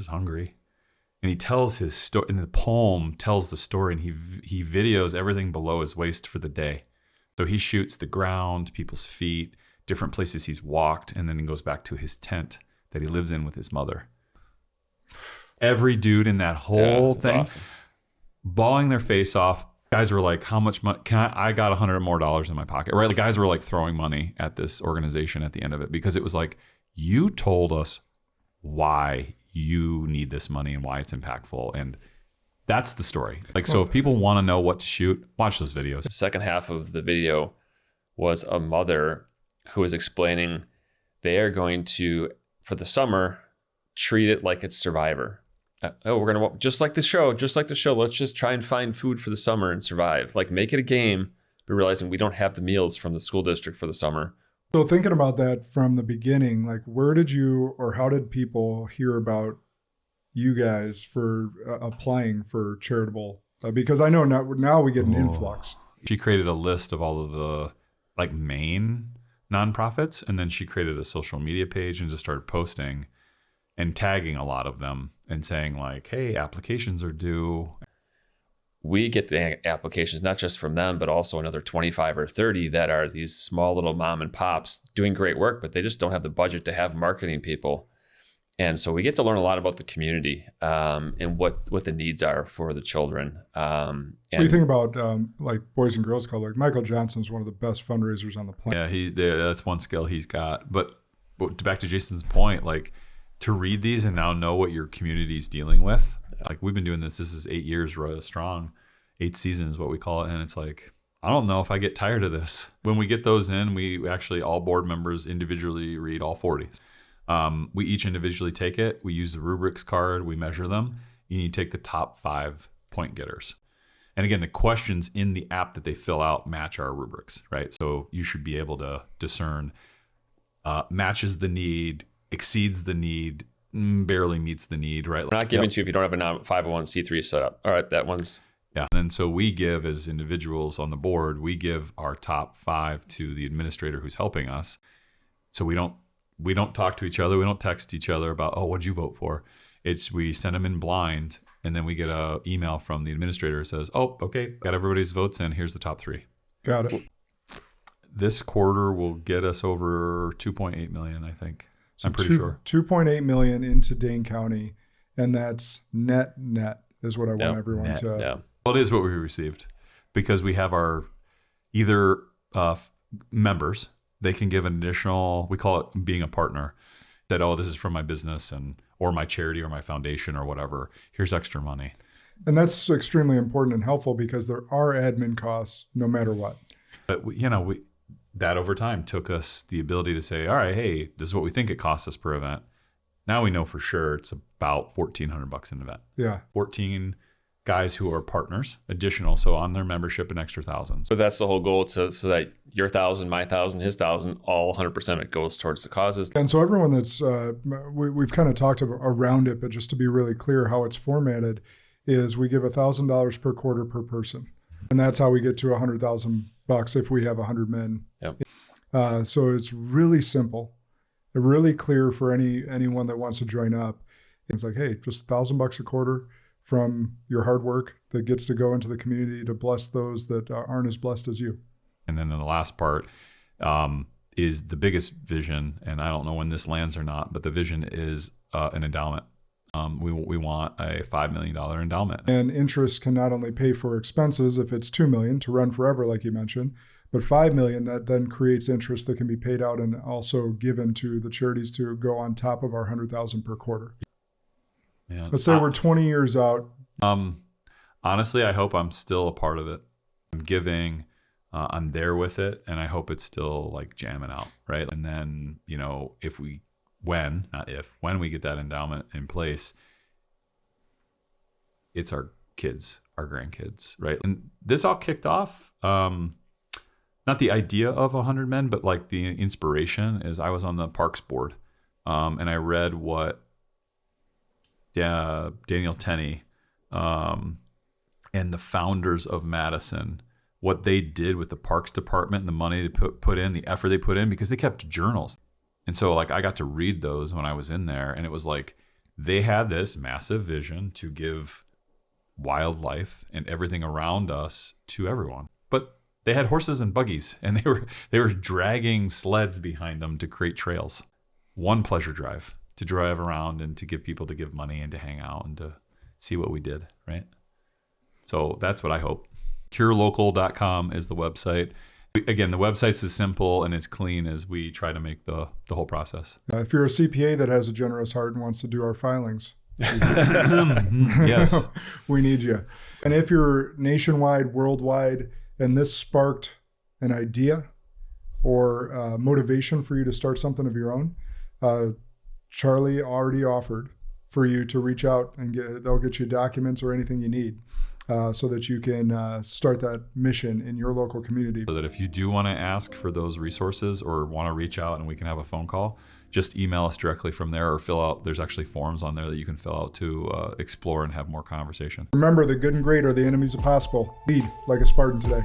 hungry. And he tells his story, and the poem tells the story, and he videos everything below his waist for the day. So he shoots the ground, people's feet, different places he's walked, and then he goes back to his tent that he lives in with his mother. Every dude in that whole thing, awesome, bawling their face off. Guys were like, how much money? I got $100 more in my pocket, right? The guys were like throwing money at this organization at the end of it, because it was like, you told us why you need this money and why it's impactful. And that's the story. Like, so if people want to know what to shoot, watch those videos. The second half of the video was a mother who was explaining they are going to, for the summer, treat it like it's Survivor. We're going to, just like the show, let's just try and find food for the summer and survive. Like, make it a game, but realizing we don't have the meals from the school district for the summer. So thinking about that from the beginning, like, where did you, or how did people hear about you guys for applying for charitable? Because I know now we get an influx. She created a list of all of the like main nonprofits, and then she created a social media page and just started posting and tagging a lot of them and saying like, hey, applications are due. We get the applications not just from them, but also another 25 or 30 that are these small little mom and pops doing great work, but they just don't have the budget to have marketing people. And so we get to learn a lot about the community and what the needs are for the children. What do you think about like Boys and Girls Club? Like, Michael Johnson's one of the best fundraisers on the planet. Yeah, that's one skill he's got. But back to Jason's point, like, to read these and now know what your community's dealing with. Like, we've been doing this is 8 years strong, 8 seasons is what we call it. And it's like, I don't know if I get tired of this. When we get those in, we actually, all board members individually read all 40. We each individually take it. We use the rubrics card. We measure them. You need to take the top 5 point getters. And again, the questions in the app that they fill out match our rubrics, right? So you should be able to discern matches the need, exceeds the need, barely meets the need, right? We're not giving to you if you don't have a 501c3 set up. All right, that one's... Yeah. And so we give, as individuals on the board, we give our top 5 to the administrator who's helping us. So we don't talk to each other. We don't text each other about, oh, what'd you vote for? We send them in blind, and then we get an email from the administrator that says, oh, okay, got everybody's votes in. Here's the top 3. Got it. This quarter will get us over 2.8 million, I think. So I'm pretty sure. 2.8 million into Dane County, and that's net is what I want everyone to. Yeah. Well, it is what we received, because we have our either members. They can give an additional, we call it being a partner, that, oh, this is from my business or my charity or my foundation or whatever. Here's extra money. And that's extremely important and helpful, because there are admin costs no matter what. But that over time took us the ability to say, all right, hey, this is what we think it costs us per event. Now we know for sure it's about $1,400 an event. Yeah. 14 guys who are partners, additional. So on their membership, an extra $1,000. So that's the whole goal. So that your 1,000, my 1,000, his 1,000, all 100% of it goes towards the causes. And so everyone that's, we've kind of talked around it, but just to be really clear how it's formatted is we give $1,000 per quarter per person. And that's how we get to $100,000 if we have 100 men. Yep. So it's really simple, really clear for anyone that wants to join up. It's like, hey, just $1,000 a quarter from your hard work that gets to go into the community to bless those that aren't as blessed as you. And then the last part is the biggest vision, and I don't know when this lands or not, but the vision is an endowment. We want a $5 million endowment. And interest can not only pay for expenses if it's $2 million to run forever, like you mentioned, but $5 million that then creates interest that can be paid out and also given to the charities to go on top of our $100,000 per quarter. Yeah. Let's say we're 20 years out. Honestly, I hope I'm still a part of it. I'm giving, I'm there with it, and I hope it's still like jamming out, right? And then, when we get that endowment in place, it's our kids, our grandkids, right? And this all kicked off, not the idea of 100 men, but like the inspiration is I was on the Parks board, and I read what Daniel Tenney and the founders of Madison, what they did with the Parks Department and the money they put in, the effort they put in, because they kept journals. And so like I got to read those when I was in there, and it was like, they had this massive vision to give wildlife and everything around us to everyone. But they had horses and buggies, and they were dragging sleds behind them to create trails. One pleasure drive to drive around and to give people to give money and to hang out and to see what we did, right? So that's what I hope. CureLocal.com is the website. Again, the website's as simple and as clean as we try to make the whole process. If you're a CPA that has a generous heart and wants to do our filings, Yes. we need you. And if you're nationwide, worldwide, and this sparked an idea or motivation for you to start something of your own, Charlie already offered for you to reach out and they'll get you documents or anything you need. So that you can start that mission in your local community. So that if you do want to ask for those resources or want to reach out and we can have a phone call, just email us directly from there or fill out. There's actually forms on there that you can fill out to explore and have more conversation. Remember, the good and great are the enemies of possible. Lead like a Spartan today.